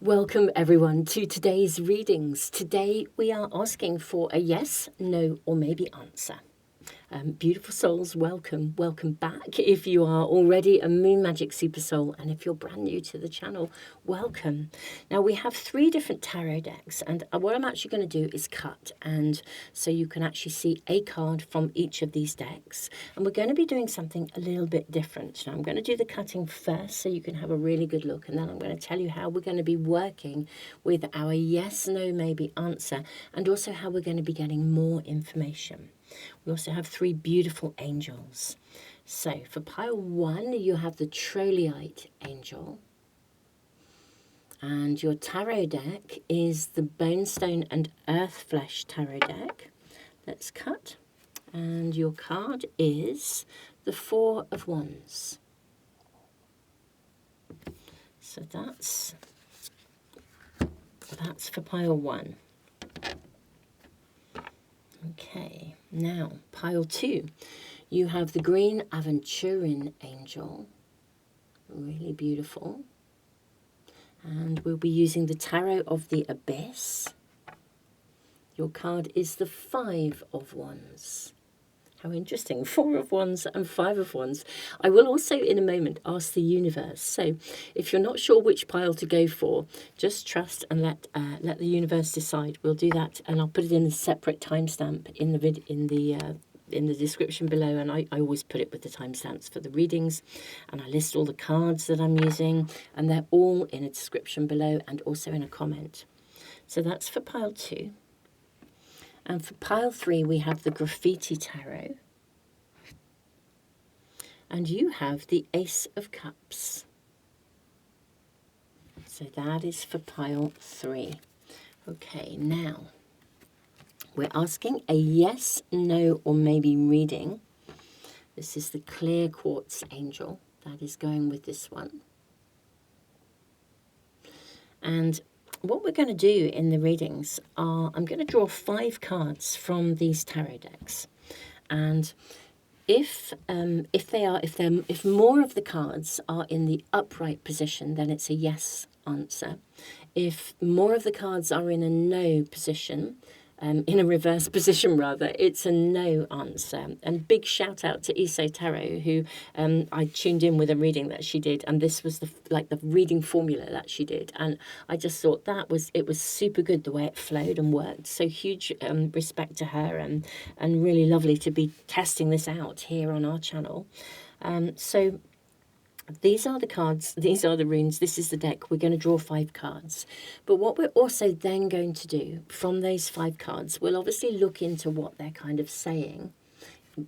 Welcome everyone to today's readings. Today we are asking for a yes, no or maybe answer. Beautiful souls, welcome back. If you are already a Moon Magic Super Soul and if you're brand new to the channel, welcome. Now we have 3 different tarot decks, and what I'm actually going to do is cut, and so you can actually see a card from each of these decks, and we're going to be doing something a little bit different. Now I'm going to do the cutting first so you can have a really good look, and then I'm going to tell you how we're going to be working with our yes, no, maybe answer, and also how we're going to be getting more information. We also have 3 beautiful angels. So for pile 1, you have the Trolleyite angel. And your tarot deck is the Bonestone and Earth Flesh tarot deck. Let's cut. And your card is the 4 of Wands. So that's for pile 1. Okay, now pile 2, you have the Green Aventurine angel, really beautiful, and we'll be using the Tarot of the Abyss. Your card is the 5 of Wands. How interesting, 4 of Wands and 5 of Wands. I will also in a moment ask the universe. So if you're not sure which pile to go for, just trust and let the universe decide. We'll do that, and I'll put it in a separate timestamp in the description below, and I always put it with the timestamps for the readings, and I list all the cards that I'm using, and they're all in a description below and also in a comment. So that's for pile 2. And for pile 3, we have the Graffiti Tarot. And you have the Ace of Cups. So that is for pile 3. Okay, now we're asking a yes, no, or maybe reading. This is the Clear Quartz Angel. That is going with this one. And what we're going to do in the readings are, I'm going to draw 5 cards from these tarot decks, and if more of the cards are in the upright position, then it's a yes answer. If more of the cards are in a no position, in a reverse position rather, it's a no answer. And big shout out to Iso Tarot, who I tuned in with a reading that she did, and this was the reading formula that she did, and I just thought it was super good the way it flowed and worked. So huge respect to her, and really lovely to be testing this out here on our channel. So these are the cards, these are the runes, this is the deck. We're going to draw 5 cards. But what we're also then going to do from those 5 cards, we'll obviously look into what they're kind of saying,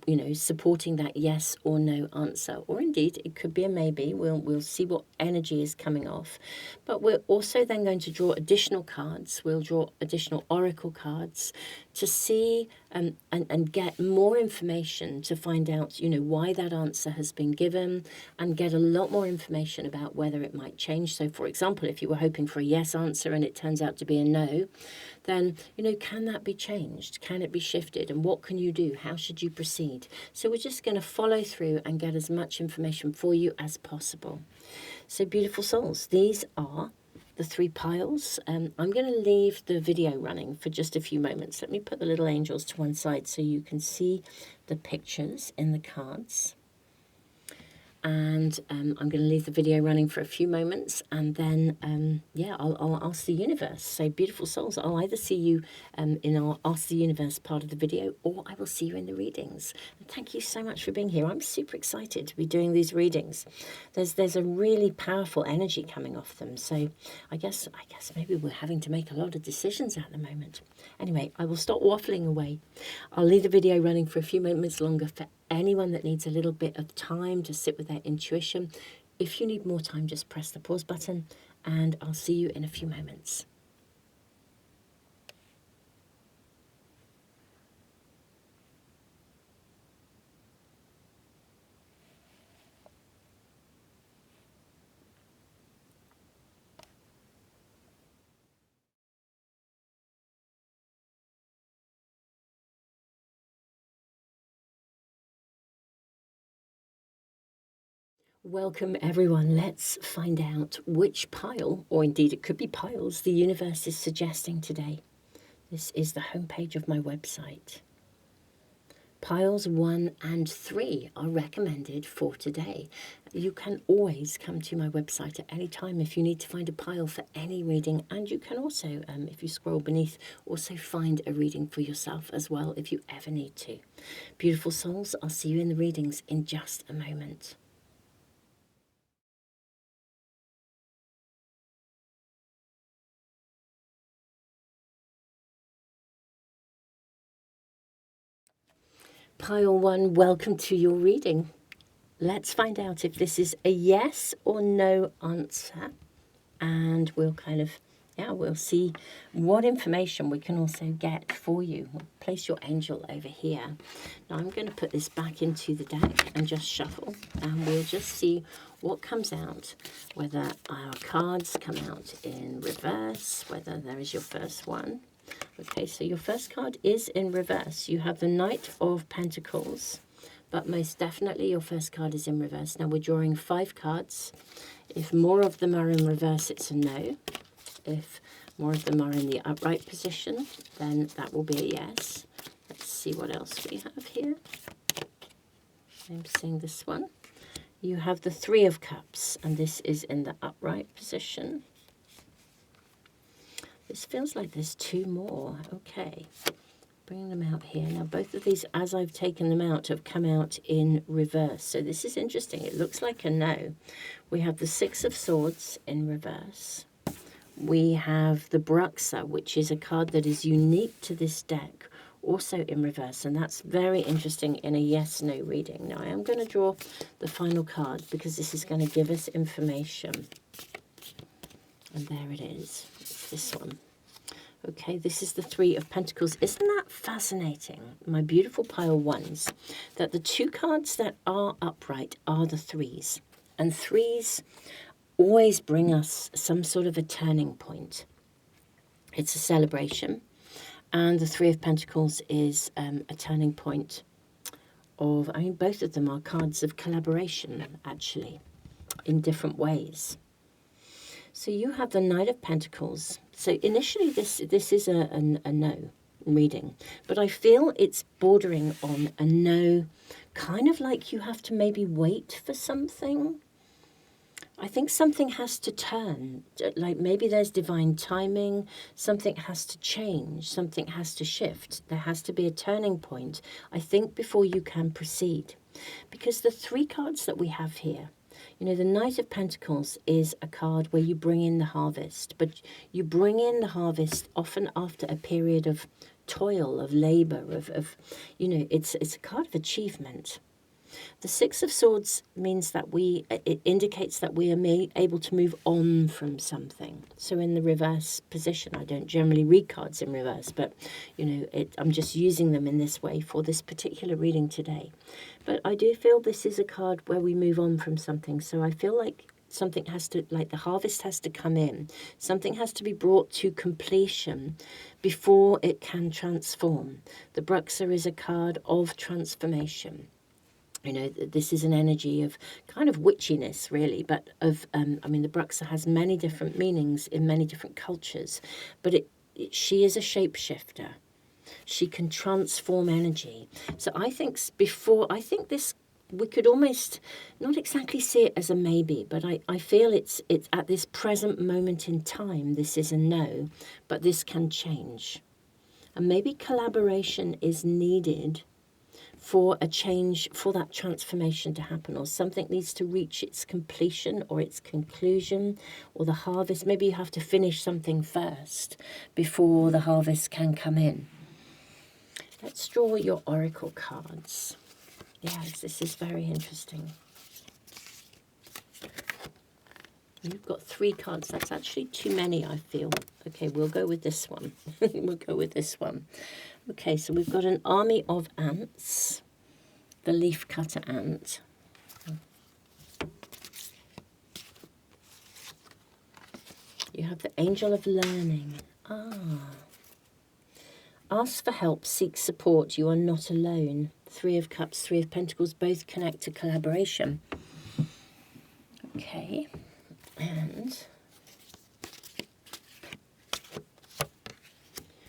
you know, supporting that yes or no answer, or indeed it could be a maybe. We'll see what energy is coming off. But we're also then going to draw additional cards. We'll draw additional oracle cards to see and get more information, to find out, you know, why that answer has been given, and get a lot more information about whether it might change. So for example, if you were hoping for a yes answer and it turns out to be a no, then, you know, can that be changed? Can it be shifted? And what can you do? How should you proceed? So we're just going to follow through and get as much information for you as possible. So beautiful souls, these are the 3 piles. I'm going to leave the video running for just a few moments. Let me put the little angels to one side so you can see the pictures in the cards. And I'm going to leave the video running for a few moments, and then, yeah, I'll ask the universe. So beautiful souls, I'll either see you in our Ask the Universe part of the video, or I will see you in the readings. And thank you so much for being here. I'm super excited to be doing these readings. There's a really powerful energy coming off them. So I guess maybe we're having to make a lot of decisions at the moment. Anyway, I will stop waffling away. I'll leave the video running for a few moments longer for anyone that needs a little bit of time to sit with their intuition. If you need more time, just press the pause button, and I'll see you in a few moments. Welcome everyone. Let's find out which pile, or indeed it could be piles, the universe is suggesting today. This is the homepage of my website. Piles 1 and 3 are recommended for today. You can always come to my website at any time if you need to find a pile for any reading, and you can also, if you scroll beneath, also find a reading for yourself as well if you ever need to. Beautiful souls, I'll see you in the readings in just a moment. Pile 1, welcome to your reading. Let's find out if this is a yes or no answer. And we'll we'll see what information we can also get for you. We'll place your angel over here. Now I'm going to put this back into the deck and just shuffle. And we'll just see what comes out, whether our cards come out in reverse, whether there is your first one. Okay, so your first card is in reverse. You have the Knight of Pentacles, but most definitely your first card is in reverse. Now we're drawing 5 cards. If more of them are in reverse, it's a no. If more of them are in the upright position, then that will be a yes. Let's see what else we have here. I'm seeing this one. You have the 3 of Cups, and this is in the upright position. This feels like there's 2 more. Okay, bringing them out here. Now, both of these, as I've taken them out, have come out in reverse. So this is interesting. It looks like a no. We have the 6 of Swords in reverse. We have the Bruxa, which is a card that is unique to this deck, also in reverse. And that's very interesting in a yes-no reading. Now, I am going to draw the final card because this is going to give us information. And there it is. It's this one. Okay, this is the 3 of Pentacles. Isn't that fascinating, my beautiful pile 1s, that the 2 cards that are upright are the 3s. And 3s always bring us some sort of a turning point. It's a celebration. And the 3 of Pentacles is a turning point of, I mean, both of them are cards of collaboration, actually, in different ways. So you have the Knight of Pentacles. So initially this is a no reading, but I feel it's bordering on a no, kind of like you have to maybe wait for something. I think something has to turn, like maybe there's divine timing, something has to change, something has to shift. There has to be a turning point, I think, before you can proceed. Because the 3 cards that we have here, you know, the Knight of Pentacles is a card where you bring in the harvest, but you bring in the harvest often after a period of toil, of labor, of you know, it's a card of achievement. The 6 of Swords means that it indicates that we are able to move on from something. So in the reverse position, I don't generally read cards in reverse, but, you know, I'm just using them in this way for this particular reading today. But I do feel this is a card where we move on from something. So I feel like something has to, like the harvest has to come in. Something has to be brought to completion before it can transform. The Bruxa is a card of transformation. You know, this is an energy of kind of witchiness, really, but of, I mean, the Bruxa has many different meanings in many different cultures, but she is a shapeshifter. She can transform energy. So I think this, we could almost not exactly see it as a maybe, but I feel it's at this present moment in time, this is a no, but this can change. And maybe collaboration is needed for a change, for that transformation to happen, or something needs to reach its completion or its conclusion, or the harvest. Maybe you have to finish something first before the harvest can come in. Let's draw your oracle cards. Yes, this is very interesting. You've got 3 cards. That's actually too many, I feel. Okay, we'll go with this one. We'll go with this one. Okay, so we've got an army of ants, the leaf cutter ant. You have the angel of learning. Ask for help, seek support. You are not alone. 3 of Cups, 3 of Pentacles, both connect to collaboration. Okay, and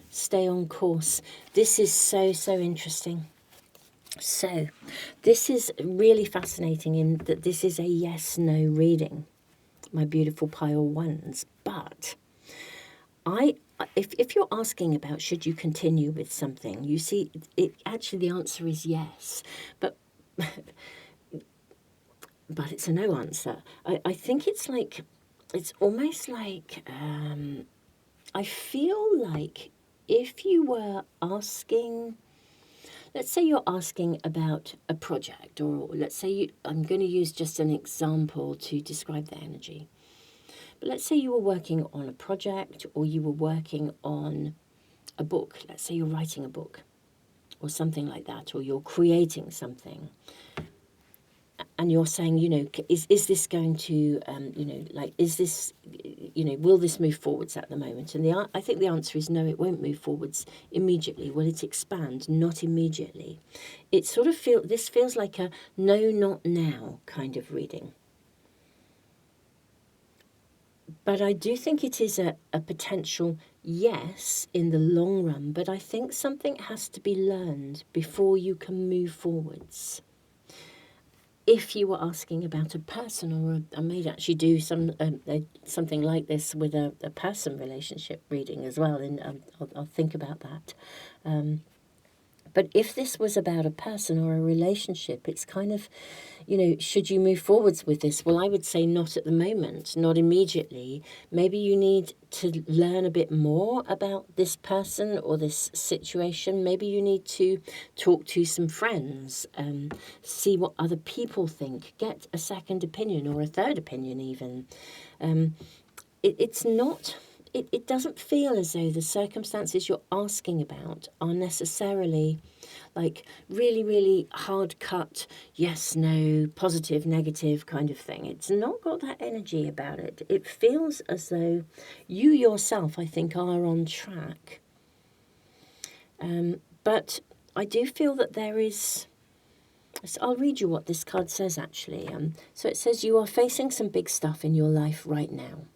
stay on course. This is so interesting. So this is really fascinating in that this is a yes-no reading, my beautiful pile ones. But if you're asking about should you continue with something, you see, actually the answer is yes. But it's a no answer. I think it's almost like, I feel like if you were asking, let's say you're asking about a project, or let's say I'm going to use just an example to describe the energy. But let's say you were working on a project, or you were working on a book. Let's say you're writing a book or something like that, or you're creating something. And you're saying, is this going to, is this, will this move forwards at the moment? And I think the answer is no, it won't move forwards immediately. Will it expand? Not immediately. It sort of this feels like a no, not now kind of reading. But I do think it is a potential yes in the long run, but I think something has to be learned before you can move forwards. If you were asking about a person, or I may actually do something like this with a person relationship reading as well, and I'll think about that. But if this was about a person or a relationship, it's kind of, should you move forwards with this? Well, I would say not at the moment, not immediately. Maybe you need to learn a bit more about this person or this situation. Maybe you need to talk to some friends, see what other people think, get a second opinion or a third opinion even. It's not... It doesn't feel as though the circumstances you're asking about are necessarily like really, really hard cut, yes, no, positive, negative kind of thing. It's not got that energy about it. It feels as though you yourself, I think, are on track. But I do feel that there is... So I'll read you what this card says, actually. So it says, you are facing some big stuff in your life right now.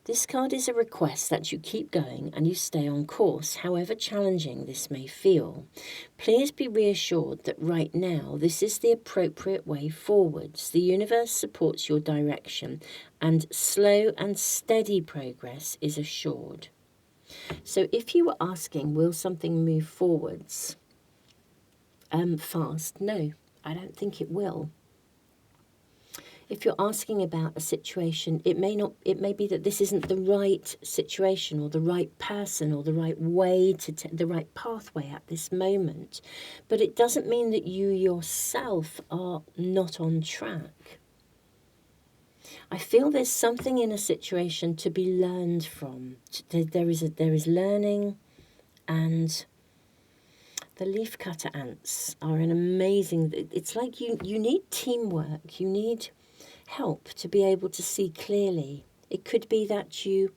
This card is a request that you keep going and you stay on course, however challenging this may feel. Please be reassured that right now this is the appropriate way forwards. The universe supports your direction and slow and steady progress is assured. So if you were asking, will something move forwards fast? No, I don't think it will. If you're asking about a situation, it may be that this isn't the right situation or the right person or the right way the right pathway at this moment. But it doesn't mean that you yourself are not on track. I feel there's something in a situation to be learned from. There is learning, and the leafcutter ants are an amazing... It's like you need teamwork. You need help to be able to see clearly. It could be that you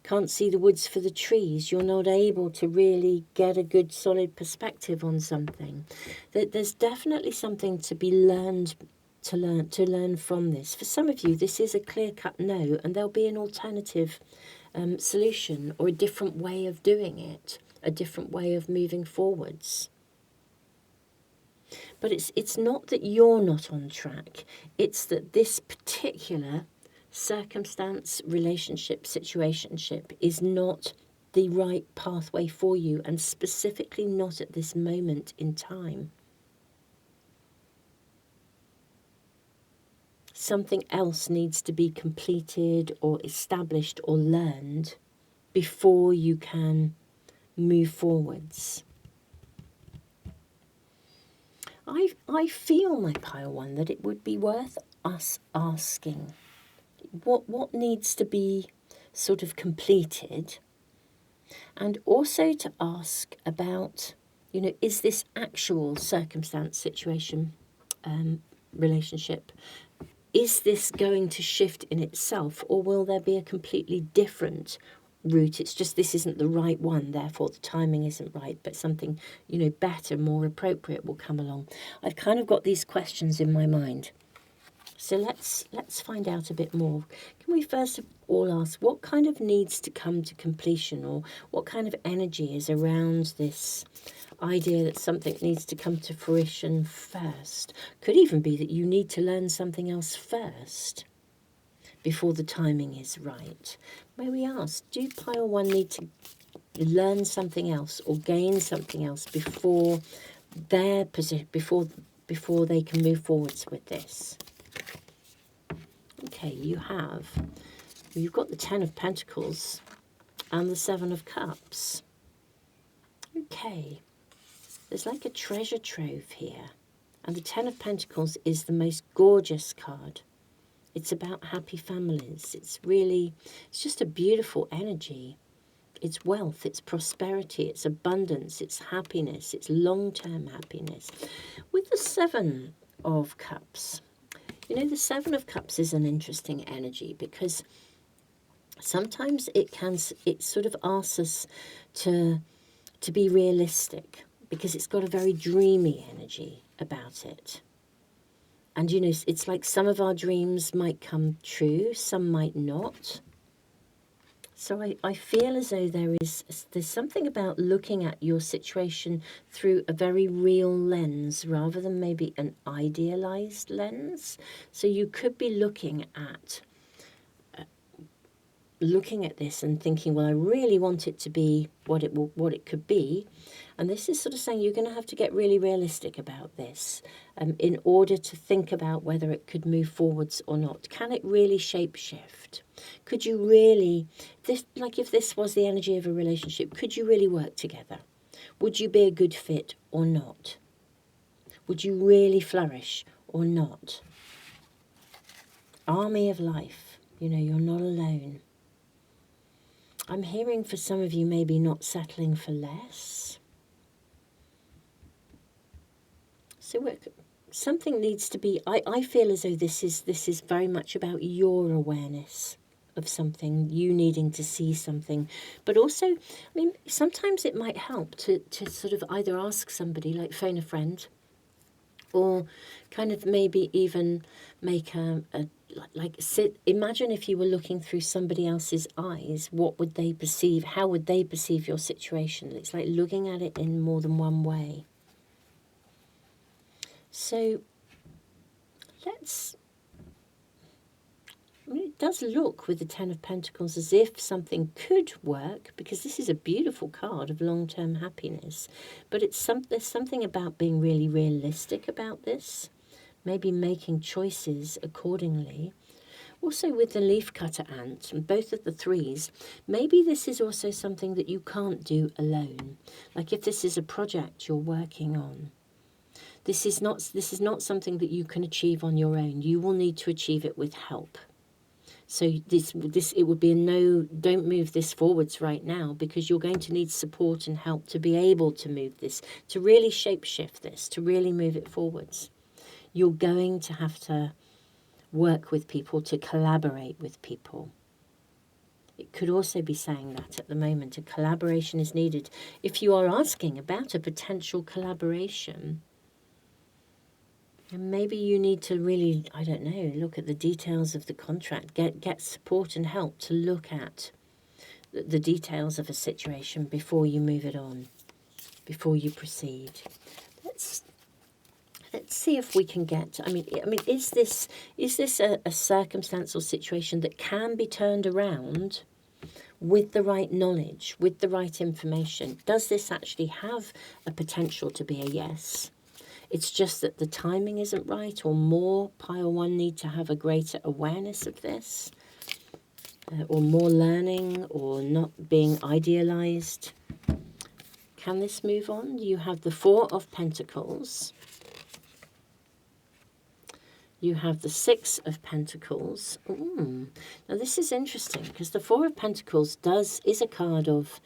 can't see the woods for the trees. You're not able to really get a good solid perspective on something. There's definitely something to be learned, to learn from this. For some of you, this is a clear-cut no, and there'll be an alternative solution or a different way of doing it, a different way of moving forwards. But it's not that you're not on track. It's that this particular circumstance, relationship, situationship is not the right pathway for you, and specifically not at this moment in time. Something else needs to be completed or established or learned before you can move forwards. I feel, my pile one, that it would be worth us asking what needs to be sort of completed, and also to ask about, is this actual circumstance, situation, relationship, is this going to shift in itself, or will there be a completely different route? It's just this isn't the right one, therefore the timing isn't right, but something, better, more appropriate will come along. I've kind of got these questions in my mind. So let's find out a bit more. Can we first of all ask what kind of needs to come to completion, or what kind of energy is around this idea that something needs to come to fruition first? Could even be that you need to learn something else first before the timing is right. May we ask, do pile 1 need to learn something else or gain something else before their position, before they can move forwards with this? Okay, you've got the 10 of Pentacles and the 7 of Cups. Okay, there's like a treasure trove here. And the 10 of Pentacles is the most gorgeous card. It's about happy families. It's just a beautiful energy. It's wealth, it's prosperity, it's abundance, it's happiness, it's long-term happiness. With the 7 of Cups, the 7 of Cups is an interesting energy, because sometimes it sort of asks us to be realistic, because it's got a very dreamy energy about it. And, it's like some of our dreams might come true, some might not. So I feel as though there's something about looking at your situation through a very real lens rather than maybe an idealized lens. So you could be looking at this and thinking, well, I really want it to be what it could be. And this is sort of saying you're going to have to get really realistic about this in order to think about whether it could move forwards or not. Can it really shape shift? Could you really, if this was the energy of a relationship, could you really work together? Would you be a good fit or not? Would you really flourish or not? Army of life, you're not alone. I'm hearing for some of you maybe not settling for less. So something needs to be, I feel as though this is very much about your awareness of something, you needing to see something. But also, sometimes it might help to sort of either ask somebody, like phone a friend, or kind of maybe even make imagine if you were looking through somebody else's eyes, what would they perceive? How would they perceive your situation? It's like looking at it in more than one way. So it does look with the 10 of Pentacles as if something could work, because this is a beautiful card of long-term happiness. But there's something about being really realistic about this, maybe making choices accordingly. Also with the leaf cutter ant and both of the 3s, maybe this is also something that you can't do alone. Like if this is a project you're working on, this is not something that you can achieve on your own. You will need to achieve it with help. So it would be a no, don't move this forwards right now, because you're going to need support and help to be able to move this, to really shape shift this, to really move it forwards. You're going to have to work with people, to collaborate with people. It could also be saying that at the moment a collaboration is needed. If you are asking about a potential collaboration, and maybe you need to really, look at the details of the contract, get support and help to look at the details of a situation before you move it on, before you proceed. Let's see if we can get, is this a circumstance or situation that can be turned around with the right knowledge, with the right information? Does this actually have a potential to be a yes? It's just that the timing isn't right, or more pile 1 need to have a greater awareness of this, or more learning, or not being idealized. Can this move on? You have the 4 of Pentacles. You have the 6 of Pentacles. Now this is interesting, because the 4 of Pentacles is a card of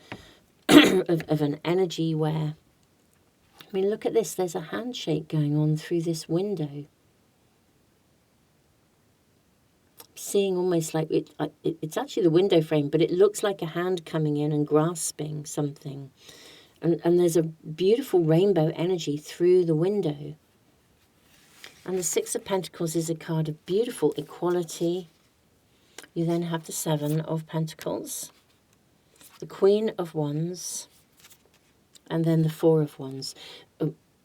of an energy where, look at this. There's a handshake going on through this window. Seeing almost like it's actually the window frame, but it looks like a hand coming in and grasping something. And there's a beautiful rainbow energy through the window. And the Six of Pentacles is a card of beautiful equality. You then have the Seven of Pentacles, the Queen of Wands, and then the Four of Wands.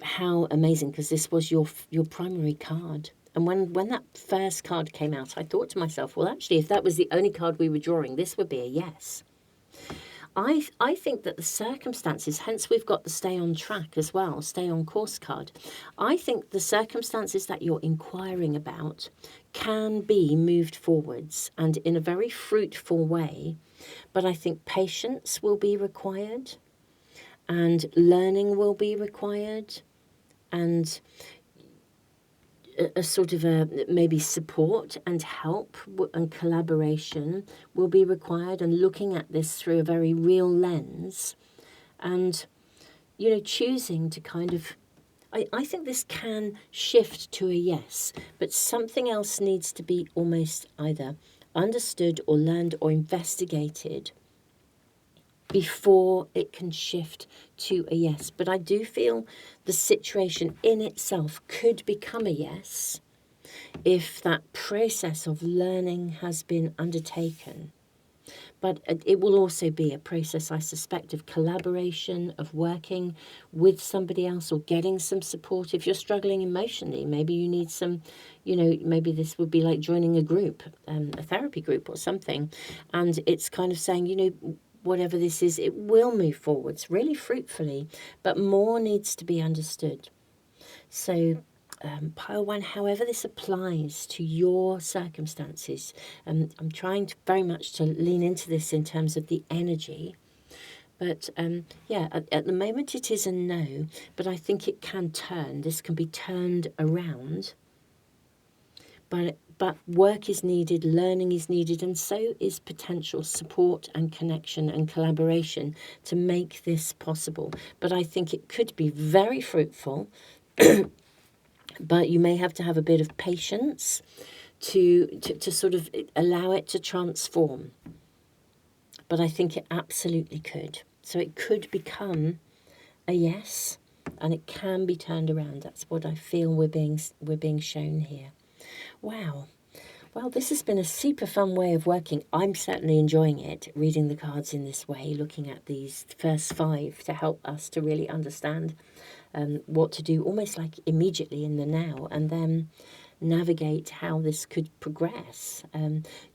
How amazing, because this was your primary card. And when that first card came out, I thought to myself, well, actually, if that was the only card we were drawing, this would be a yes. I think that the circumstances, hence we've got the stay on track as well, stay on course card. I think the circumstances that you're inquiring about can be moved forwards and in a very fruitful way. But I think patience will be required and learning will be required, and a sort of maybe support and help and collaboration will be required, and looking at this through a very real lens, and choosing to kind of, I think this can shift to a yes, but something else needs to be almost either understood or learned or investigated before it can shift to a yes. But I do feel the situation in itself could become a yes if that process of learning has been undertaken. But it will also be a process, I suspect, of collaboration, of working with somebody else or getting some support. If you're struggling emotionally, maybe you need some, maybe this would be like joining a group, a therapy group or something. And it's kind of saying, whatever this is, it will move forwards really fruitfully, but more needs to be understood. So pile one, however this applies to your circumstances, I'm trying very much to lean into this in terms of the energy. But at the moment it is a no, but I think it can turn. This can be turned around. But work is needed, learning is needed, and so is potential support and connection and collaboration to make this possible. But I think it could be very fruitful, but you may have to have a bit of patience to sort of allow it to transform. But I think it absolutely could. So it could become a yes, and it can be turned around. That's what I feel we're being shown here. Wow. Well, this has been a super fun way of working. I'm certainly enjoying it, reading the cards in this way, looking at these first 5 to help us to really understand what to do almost like immediately in the now, and then navigate how this could progress.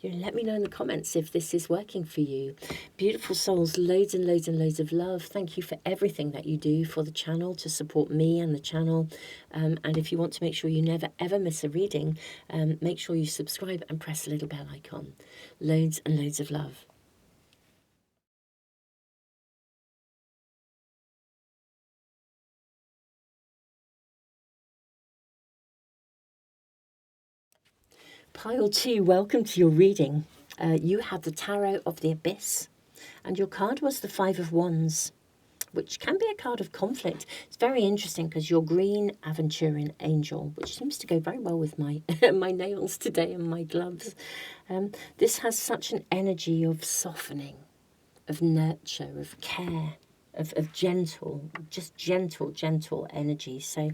Let me know in the comments if this is working for you. Beautiful souls, loads and loads and loads of love. Thank you for everything that you do for the channel to support me and the channel. And if you want to make sure you never ever miss a reading, make sure you subscribe and press the little bell icon. Loads and loads of love. Pile 2, welcome to your reading. You have the Tarot of the Abyss, and your card was the 5 of Wands, which can be a card of conflict. It's very interesting because your green aventurine angel, which seems to go very well with my my nails today and my gloves. This has such an energy of softening, of nurture, of care, of gentle, just gentle energy. So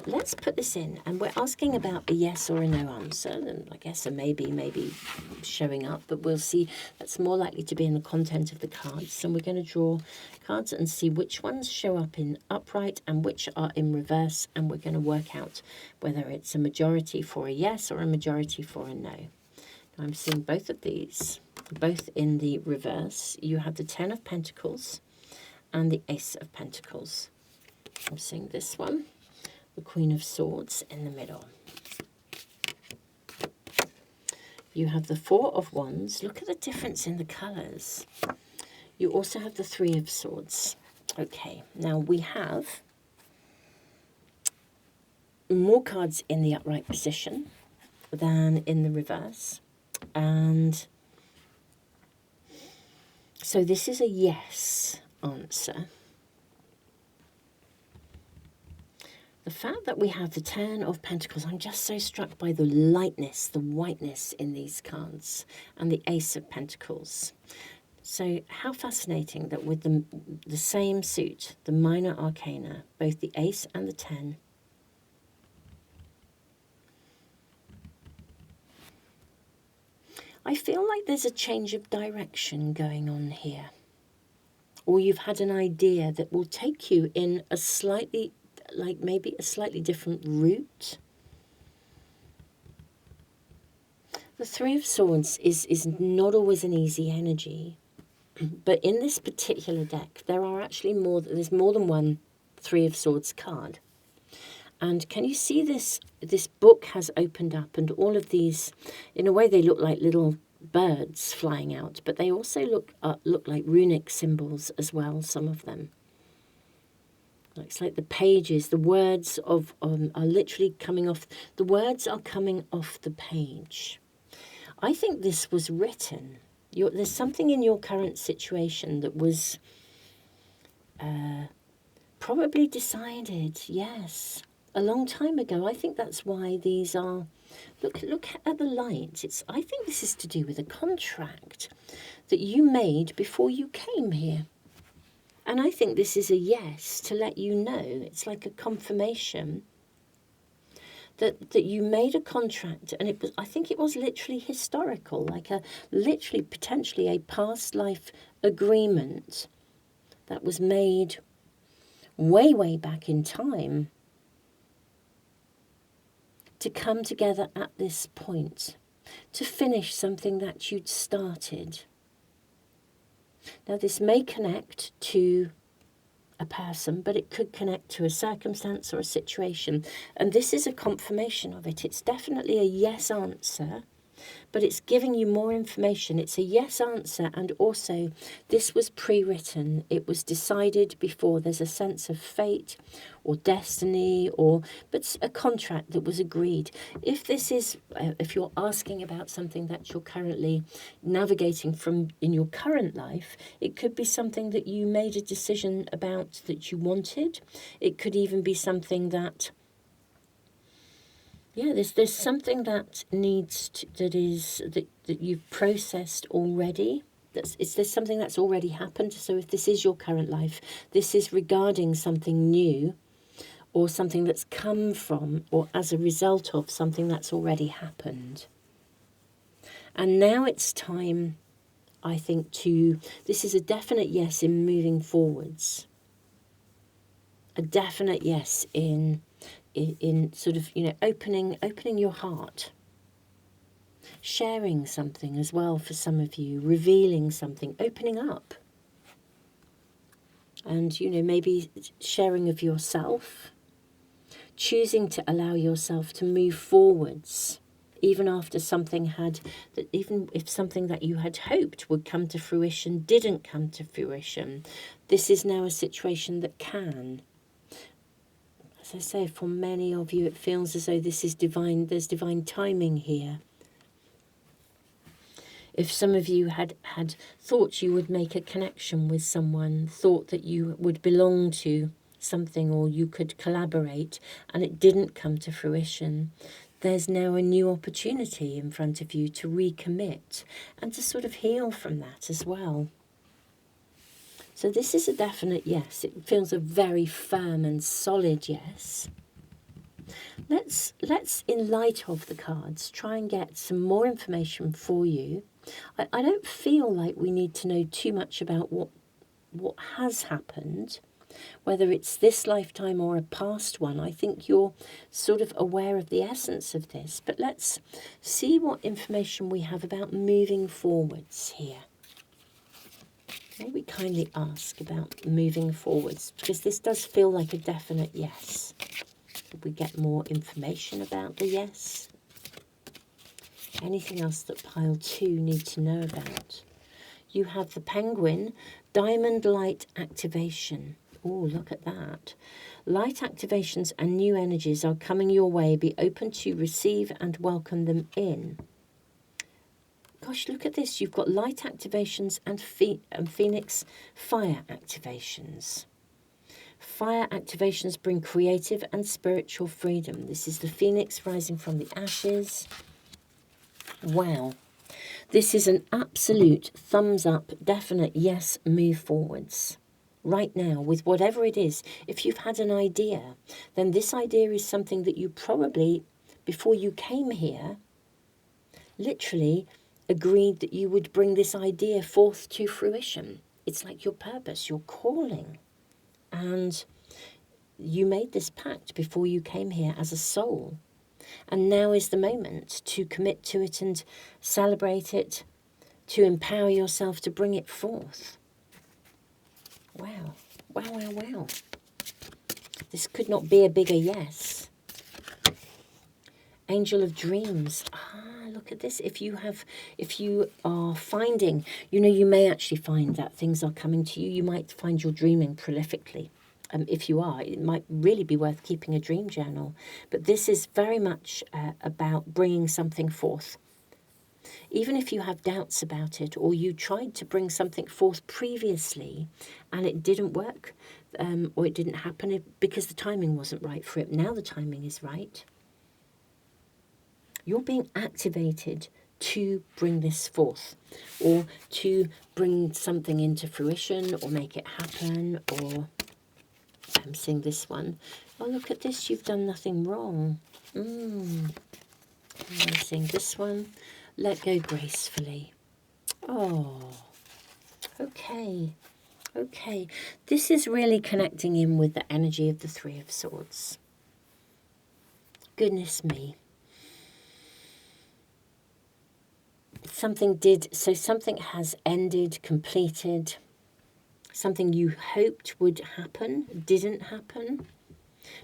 let's put this in, and we're asking about a yes or a no answer, and I guess a maybe showing up, but we'll see. That's more likely to be in the content of the cards. So we're going to draw cards and see which ones show up in upright and which are in reverse, and we're going to work out whether it's a majority for a yes or a majority for a no. Now I'm seeing both of these, both in the reverse. You have the 10 of Pentacles and the Ace of Pentacles. I'm seeing this one, the Queen of Swords in the middle. You have the 4 of Wands. Look at the difference in the colours. You also have the 3 of Swords. Okay, now we have more cards in the upright position than in the reverse. And so this is a yes answer. The fact that we have the 10 of Pentacles, I'm just so struck by the lightness, the whiteness in these cards, and the Ace of Pentacles. So how fascinating that with the same suit, the minor arcana, both the Ace and the 10 I feel like there's a change of direction going on here. Or you've had an idea that will take you in a slightly, like maybe a slightly different route. The Three of Swords is not always an easy energy. But in this particular deck, there are actually there's more than one Three of Swords card. And can you see this? This book has opened up, and all of these, in a way, they look like little birds flying out, but they also look like runic symbols as well, some of them. It's like the pages, the words are literally coming off, the words are coming off the page. I think this was written. There's something in your current situation that was probably decided, yes, a long time ago. I think that's why these are, look at the light. I think this is to do with a contract that you made before you came here. And I think this is a yes to let you know. It's like a confirmation that you made a contract, and I think it was literally historical, like literally potentially a past life agreement that was made way, way back in time to come together at this point, to finish something that you'd started. Now, this may connect to a person, but it could connect to a circumstance or a situation. And this is a confirmation of it. It's definitely a yes answer, but it's giving you more information. It's a yes answer, and also this was pre-written. It was decided before. There's a sense of fate or destiny, but a contract that was agreed. If this is, if you're asking about something that you're currently navigating from in your current life, it could be something that you made a decision about that you wanted. It could even be something that, yeah, there's something that that you've processed already. There's something that's already happened. So if this is your current life, this is regarding something new, or something that's come from or as a result of something that's already happened. And now it's time, I think, this is a definite yes in moving forwards. A definite yes in sort of, opening your heart. Sharing something as well for some of you, revealing something, opening up. And, maybe sharing of yourself, choosing to allow yourself to move forwards, even after even if something that you had hoped would come to fruition didn't come to fruition. This is now a situation that can. As I say, for many of you, it feels as though this is divine. There's divine timing here. If some of you had thought you would make a connection with someone, thought that you would belong to something or you could collaborate, and it didn't come to fruition, there's now a new opportunity in front of you to recommit and to sort of heal from that as well. So this is a definite yes. It feels a very firm and solid yes. Let's in light of the cards, try and get some more information for you. I don't feel like we need to know too much about what has happened, whether it's this lifetime or a past one. I think you're sort of aware of the essence of this, but let's see what information we have about moving forwards here. May we kindly ask about moving forwards, because this does feel like a definite yes. Could we get more information about the yes? Anything else that pile 2 need to know about? You have the Penguin, Diamond Light Activation. Oh, look at that. Light activations and new energies are coming your way. Be open to receive and welcome them in. Gosh, look at this. You've got light activations and Phoenix fire activations. Fire activations bring creative and spiritual freedom. This is the Phoenix rising from the ashes. Wow. This is an absolute thumbs up, definite yes, move forwards. Right now, with whatever it is. If you've had an idea, then this idea is something that you probably, before you came here, literally agreed that you would bring this idea forth to fruition. It's like your purpose, your calling. And you made this pact before you came here as a soul. And now is the moment to commit to it and celebrate it, to empower yourself to bring it forth. Wow, wow, wow, wow. This could not be a bigger yes. Angel of Dreams. Look at this. If you are finding, you may actually find that things are coming to you. You might find you're dreaming prolifically. If you are, it might really be worth keeping a dream journal. But this is very much about bringing something forth. Even if you have doubts about it, or you tried to bring something forth previously and it didn't work, or it didn't happen because the timing wasn't right for it. Now the timing is right. You're being activated to bring this forth, or to bring something into fruition, or make it happen, or I'm seeing this one. Oh, look at this, you've done nothing wrong. I'm seeing this one. Let go gracefully. Oh, okay. Okay. This is really connecting in with the energy of the Three of Swords. Goodness me. Something has ended, completed. Something you hoped would happen, didn't happen.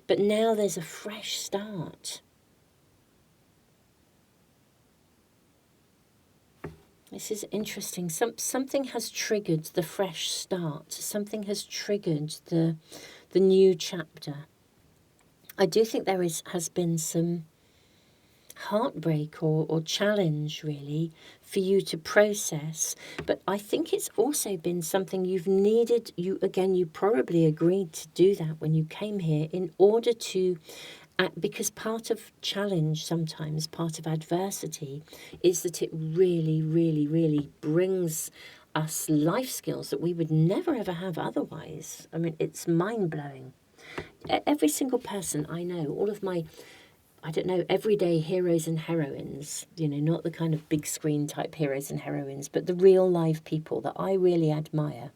But now there's a fresh start. This is interesting. Something has triggered the fresh start. Something has triggered the new chapter. I do think there has been some heartbreak or challenge, really, for you to process. But I think it's also been something you've needed. You probably agreed to do that when you came here in order to because part of challenge, sometimes part of adversity, is that it really, really, really brings us life skills that we would never ever have otherwise. I mean, it's mind-blowing. Every single person I know, all of my, everyday heroes and heroines, not the kind of big screen type heroes and heroines, but the real life people that I really admire,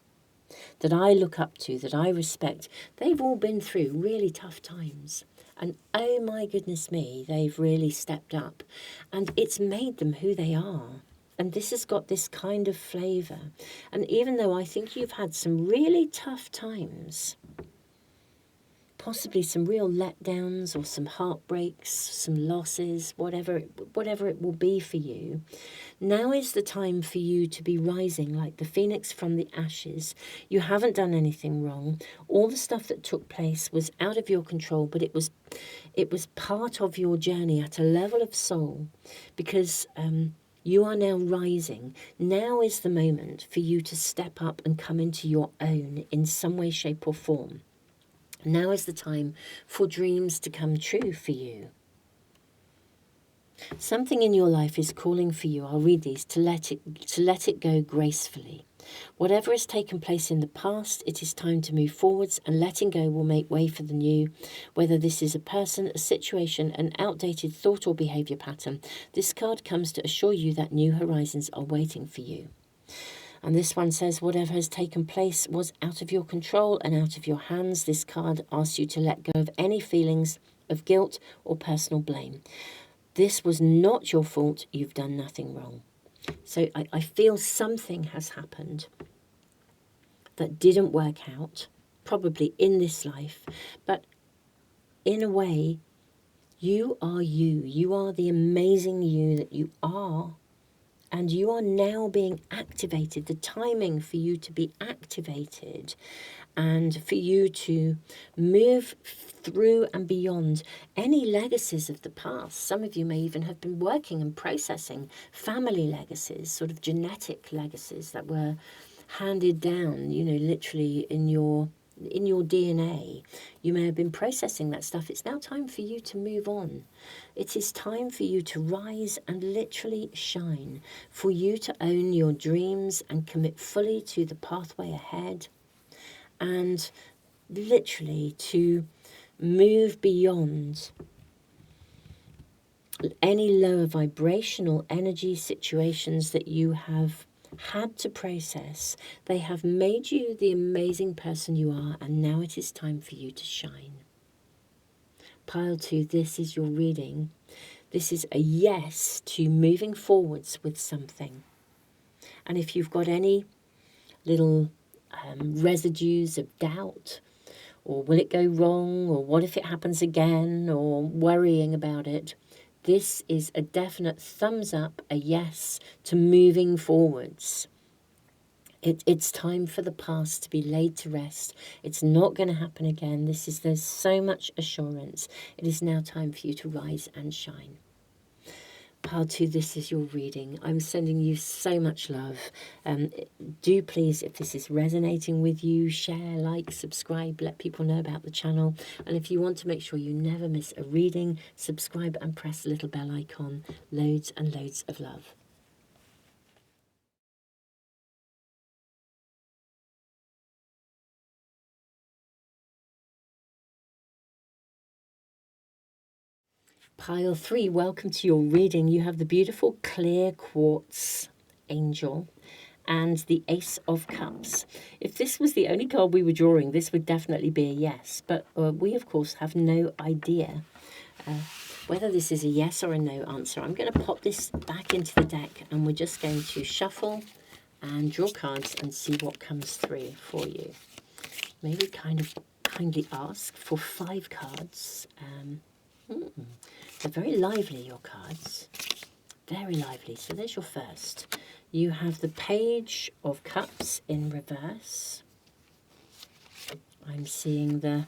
that I look up to, that I respect, they've all been through really tough times. And oh my goodness me, they've really stepped up. And it's made them who they are. And this has got this kind of flavour. And even though I think you've had some really tough times, possibly some real letdowns or some heartbreaks, some losses, whatever it will be for you, now is the time for you to be rising like the phoenix from the ashes. You haven't done anything wrong. All the stuff that took place was out of your control, but it was part of your journey at a level of soul, because you are now rising. Now is the moment for you to step up and come into your own in some way, shape or form. Now is the time for dreams to come true for you. Something in your life is calling for you, I'll read these, to let it go gracefully. Whatever has taken place in the past, it is time to move forwards, and letting go will make way for the new. Whether this is a person, a situation, an outdated thought or behaviour pattern, this card comes to assure you that new horizons are waiting for you. And this one says, whatever has taken place was out of your control and out of your hands. This card asks you to let go of any feelings of guilt or personal blame. This was not your fault. You've done nothing wrong. So I feel something has happened that didn't work out, probably in this life. But in a way, you are you. You are the amazing you that you are. And you are now being activated, the timing for you to be activated and for you to move through and beyond any legacies of the past. Some of you may even have been working and processing family legacies, sort of genetic legacies that were handed down, literally in your DNA. You may have been processing that stuff. It's now time for you to move on. It is time for you to rise and literally shine, for you to own your dreams and commit fully to the pathway ahead, and literally to move beyond any lower vibrational energy situations that you have had to process. They have made you the amazing person you are, and now it is time for you to shine. Pile 2, this is your reading. This is a yes to moving forwards with something. And if you've got any little residues of doubt, or will it go wrong, or what if it happens again, or worrying about it, this is a definite thumbs up, a yes to moving forwards. It's time for the past to be laid to rest. It's not going to happen again. There's so much assurance. It is now time for you to rise and shine. Pile 2, this is your reading. I'm sending you so much love. Do please, if this is resonating with you, share, like, subscribe, let people know about the channel. And if you want to make sure you never miss a reading, subscribe and press the little bell icon. Loads and loads of love. Pile 3, welcome to your reading. You have the beautiful clear quartz angel and the Ace of Cups. If this was the only card we were drawing, this would definitely be a yes. But we, of course, have no idea whether this is a yes or a no answer. I'm going to pop this back into the deck, and we're just going to shuffle and draw cards and see what comes through for you. Maybe kindly ask for 5 cards. They're very lively, your cards. Very lively. So there's your first. You have the Page of Cups in reverse. I'm seeing the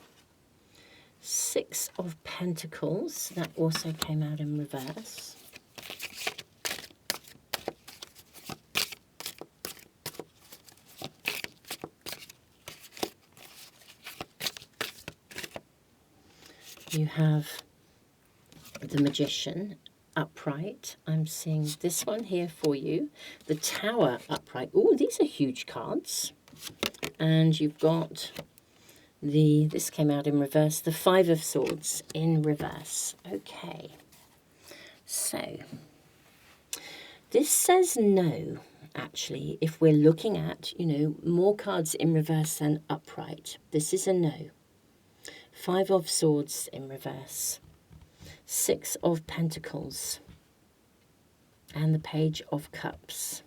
6 of Pentacles. That also came out in reverse. You have the Magician upright. I'm seeing this one here for you. The Tower upright. Oh, these are huge cards. And you've got this came out in reverse, the 5 of Swords in reverse. Okay. So, this says no, actually, if we're looking at, more cards in reverse than upright. This is a no. 5 of Swords in reverse. 6 of Pentacles and the Page of Cups.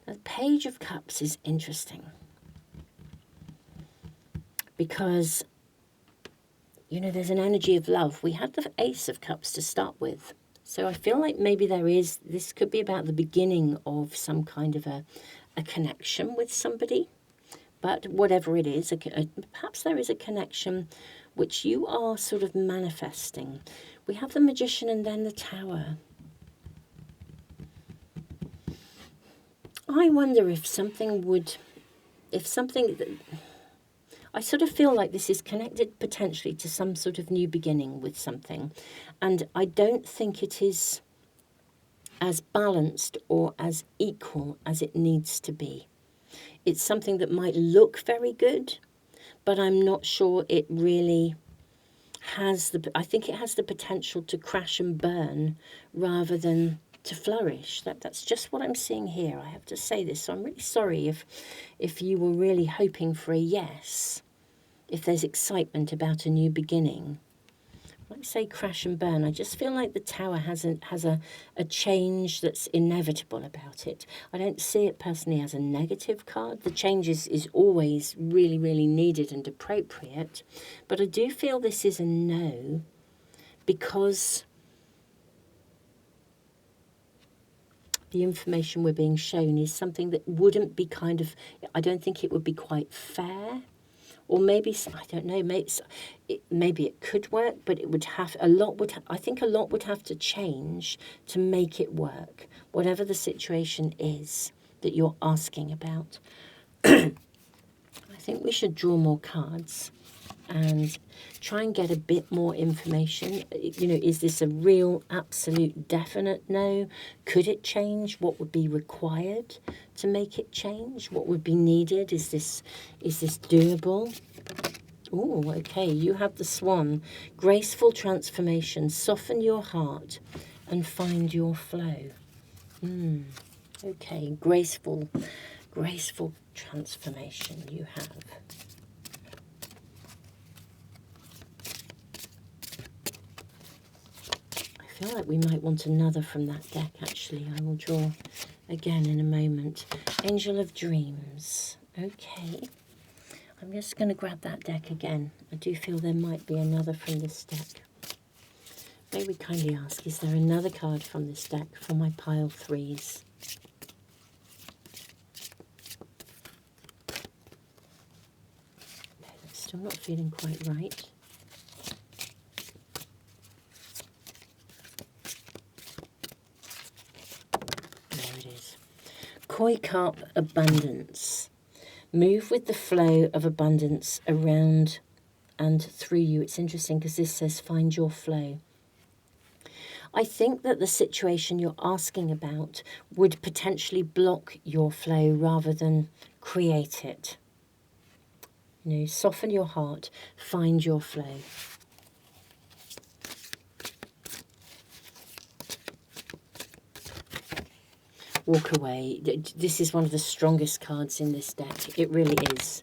Now, the Page of Cups is interesting because, there's an energy of love. We had the Ace of Cups to start with. So I feel like maybe this could be about the beginning of some kind of a connection with somebody. But whatever it is, perhaps there is a connection which you are sort of manifesting. We have the Magician and then the Tower. I wonder if I sort of feel like this is connected potentially to some sort of new beginning with something. And I don't think it is as balanced or as equal as it needs to be. It's something that might look very good, but I'm not sure it really has I think it has the potential to crash and burn rather than to flourish. That's just what I'm seeing here. I have to say this. So I'm really sorry if you were really hoping for a yes, if there's excitement about a new beginning. When I say crash and burn, I just feel like the Tower has a change that's inevitable about it. I don't see it personally as a negative card. The change is always really, really needed and appropriate. But I do feel this is a no because the information we're being shown is something that wouldn't be I don't think it would be quite fair. Or maybe, I don't know, maybe it could work, but it would have, I think a lot would have to change to make it work, whatever the situation is that you're asking about. I think we should draw more cards and try and get a bit more information. Is this a real, absolute, definite no? Could it change? What would be required to make it change? What would be needed? Is this doable? Oh, okay. You have the Swan. Graceful transformation. Soften your heart and find your flow. Okay, graceful transformation you have. I feel like we might want another from that deck, actually. I will draw again in a moment. Angel of Dreams. Okay. I'm just going to grab that deck again. I do feel there might be another from this deck. May we kindly ask, is there another card from this deck for my pile 3s? No, that's still not feeling quite right. There it is. Koi Carp Abundance. Move with the flow of abundance around and through you. It's interesting because this says find your flow. I think that the situation you're asking about would potentially block your flow rather than create it. You know, soften your heart, find your flow. Walk away. This is one of the strongest cards in this deck. It really is.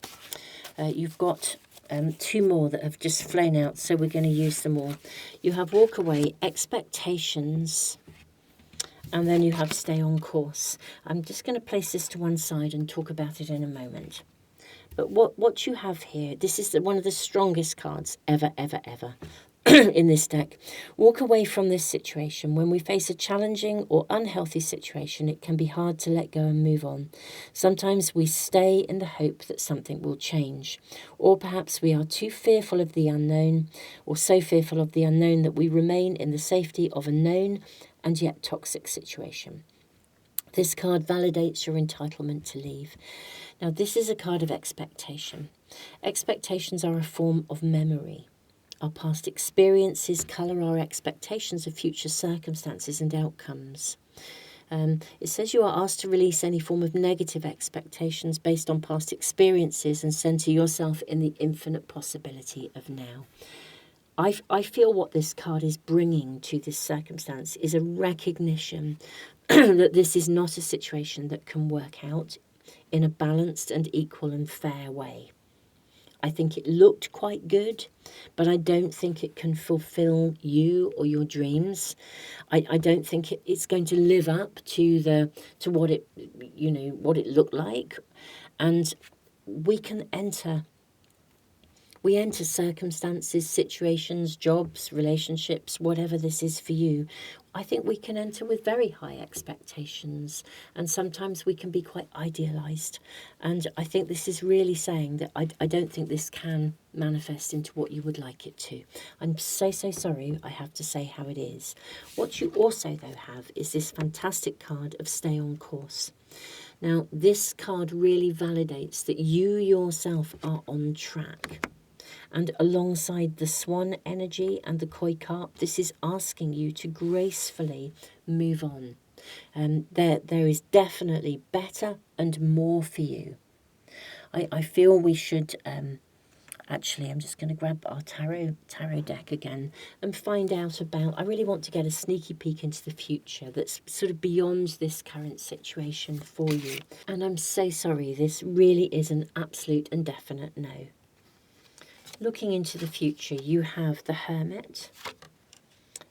You've got 2 more that have just flown out, so we're going to use them all. You have walk away, expectations, and then you have stay on course. I'm just going to place this to one side and talk about it in a moment. But what you have here, this is one of the strongest cards ever in this deck. Walk away from this situation. When we face a challenging or unhealthy situation, it can be hard to let go and move on. Sometimes we stay in the hope that something will change, or perhaps we are too fearful of the unknown, or so fearful of the unknown that we remain in the safety of a known and yet toxic situation. This card validates your entitlement to leave. Now, this is a card of expectation. Expectations are a form of memory. Our past experiences colour our expectations of future circumstances and outcomes. It says you are asked to release any form of negative expectations based on past experiences and center yourself in the infinite possibility of now. I feel what this card is bringing to this circumstance is a recognition that this is not a situation that can work out in a balanced and equal and fair way. I think it looked quite good, but I don't think it can fulfill you or your dreams. I don't think it's going to live up to what it looked like. And we enter circumstances, situations, jobs, relationships, whatever this is for you. I think we can enter with very high expectations, and sometimes we can be quite idealized. And I think this is really saying that I don't think this can manifest into what you would like it to. I'm so sorry, I have to say how it is. What you also, though, have is this fantastic card of stay on course. Now, this card really validates that you yourself are on track. And alongside the swan energy and the koi carp, this is asking you to gracefully move on. There is definitely better and more for you. I feel we should, actually, I'm just going to grab our tarot deck again and find out about, I really want to get a sneaky peek into the future that's sort of beyond this current situation for you. And I'm so sorry, this really is an absolute and definite no. Looking into the future, you have the Hermit.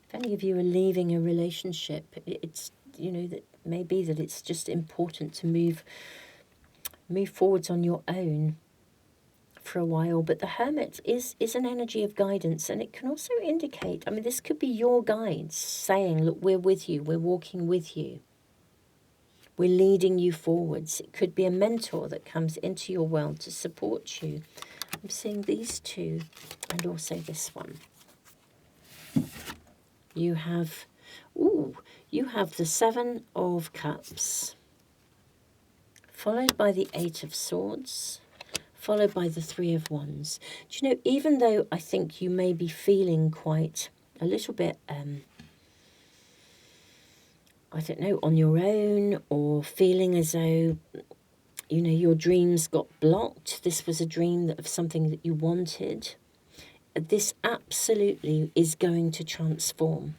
If any of you are leaving a relationship, it's, that maybe that it's just important to move forwards on your own for a while. But the Hermit is an energy of guidance, and it can also indicate, this could be your guides saying, look, we're with you, we're walking with you. We're leading you forwards. It could be a mentor that comes into your world to support you. I'm seeing these two and also this one. You have the 7 of Cups, followed by the 8 of Swords, followed by the 3 of Wands. Do you know, even though I think you may be feeling quite a little bit, on your own, or feeling as though, your dreams got blocked. This was a dream of something that you wanted. This absolutely is going to transform.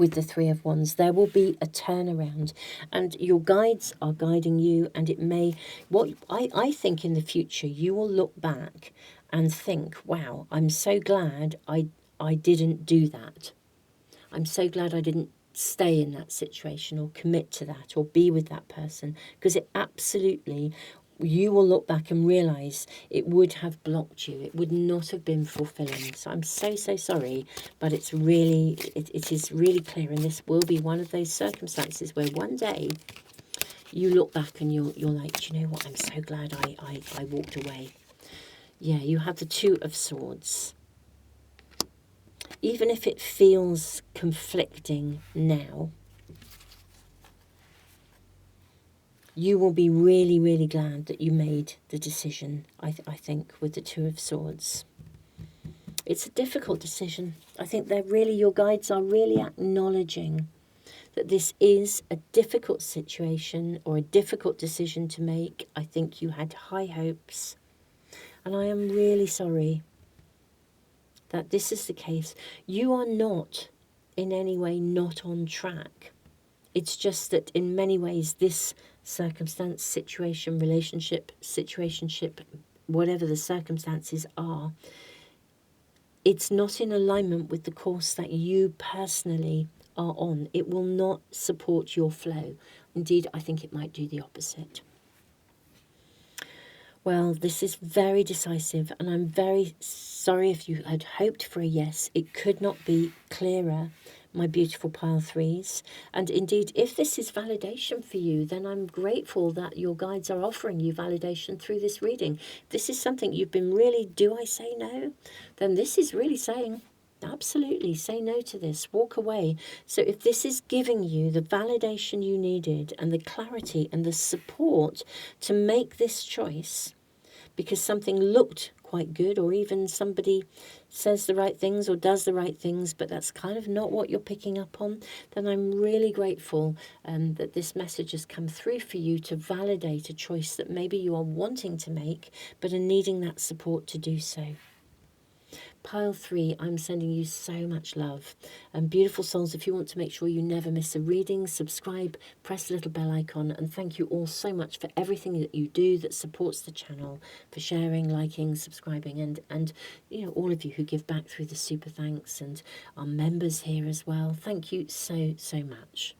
with the Three of Wands. There will be a turnaround, and your guides are guiding you, and it may, what I think in the future, you will look back and think, wow, I'm so glad I didn't do that. I'm so glad I didn't stay in that situation or commit to that or be with that person, because it absolutely, you will look back and realize it would have blocked you. It would not have been fulfilling. So I'm so sorry, but it's really, it is really clear, and this will be one of those circumstances where one day you look back and you're like, do you know what, I'm so glad I walked away. Yeah, you have the Two of Swords. Even if it feels conflicting now, you will be really, really glad that you made the decision, I think, with the Two of Swords. It's a difficult decision. I think they're really, your guides are really acknowledging that this is a difficult situation or a difficult decision to make. I think you had high hopes, and I am really sorry that this is the case. You are not in any way not on track. It's just that in many ways this circumstance, situation, relationship, situationship, whatever the circumstances are, it's not in alignment with the course that you personally are on. It will not support your flow. Indeed, I think it might do the opposite. Well, this is very decisive, and I'm very sorry if you had hoped for a yes. It could not be clearer, my beautiful pile threes. And indeed, if this is validation for you, then I'm grateful that your guides are offering you validation through this reading. If this is something you've been really, do I say no? Then this is really saying, absolutely, say no to this, walk away. So if this is giving you the validation you needed and the clarity and the support to make this choice, because something looked quite good, or even somebody says the right things or does the right things, but that's kind of not what you're picking up on, then I'm really grateful that this message has come through for you to validate a choice that maybe you are wanting to make, but are needing that support to do so. Pile 3, I'm sending you so much love. And beautiful souls, if you want to make sure you never miss a reading, subscribe, press the little bell icon, and thank you all so much for everything that you do that supports the channel, for sharing, liking, subscribing, and you know, all of you who give back through the super thanks and our members here as well. Thank you so much.